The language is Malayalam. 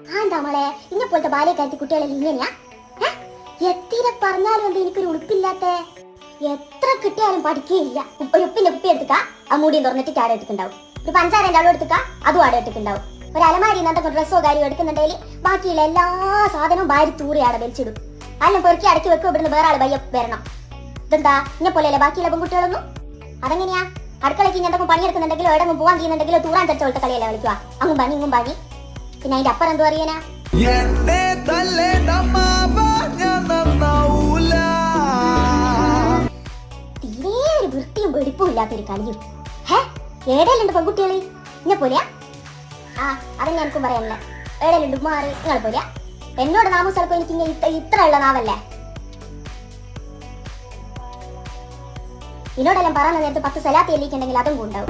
എന്താ മോളെ ഇന്നെ പോലത്തെ ബാല്യക്കാലത്ത് കുട്ടികളെല്ലാം ഇങ്ങനെയാ? എത്ര പറഞ്ഞാലും എന്താ എനിക്കൊരു ഉടുപ്പില്ലാത്ത? എത്ര കിട്ടിയാലും പഠിക്കുകയില്ല. ഒരു ഉപ്പിന്റെ കുപ്പി എടുത്തുക, ആ മൂടിയും തുറന്നിട്ട് ആടെ എടുത്തിട്ടുണ്ടാവും. ഒരു പഞ്ചാരന്റെ അളവ് എടുത്തുക, അതും ആടെ എടുത്തിട്ടുണ്ടാവും. ഒരു അലമാരി എന്തൊക്കെ ഡ്രസ്സോ കാര്യമോ എടുക്കുന്നുണ്ടെങ്കിൽ ബാക്കിയുള്ള എല്ലാ സാധനവും ഭാര്യ തൂറി ആടെ വലിച്ചിടും. അല്ലും പെറുക്കി അടക്കി വെക്കും. ഇവിടുന്ന് വേറെ ആള് പയ്യ വരണം. ഇതെന്താ ഇന്നെ പോലെയല്ലേ ബാക്കിയുള്ള പെൺകുട്ടികളൊന്നും? അതെങ്ങനെയാ? അടുക്കളയ്ക്ക് ഇങ്ങനത്തെ പണിയെടുക്കുന്നുണ്ടെങ്കിലോ എവിടെയും പോവാൻ ചെയ്യുന്നുണ്ടെങ്കിലോ തൂറാൻ ചച്ച പോലത്തെ കളിയല്ല കളിക്കുക. അങ്ങും പനി ഇങ്ങും പനി. പിന്നെ അതിന്റെ അപ്പുറം എന്തു പറയാനാ? തീരെ ഒരു വൃത്തിയും വെടിപ്പും ഇല്ലാത്തൊരു കളിയും. ഏടയിലുണ്ട് പെൺകുട്ടികള് ഇന്നെ പോലെയാ? അതെന്നെ എനിക്കും പറയാനില്ല. ഏടയിലുണ്ട് മാറി നിങ്ങളെ പോലെയാ? എന്നോട് നാമം ചിലപ്പോ എനിക്ക് ഇത്ര ഉള്ള നാവല്ലേ? ഇതിനോടെല്ലാം പറയുന്ന നേരത്ത് 10 സലാത്തി എല്ലിക്കുണ്ടെങ്കിൽ അതും ഉണ്ടാവും.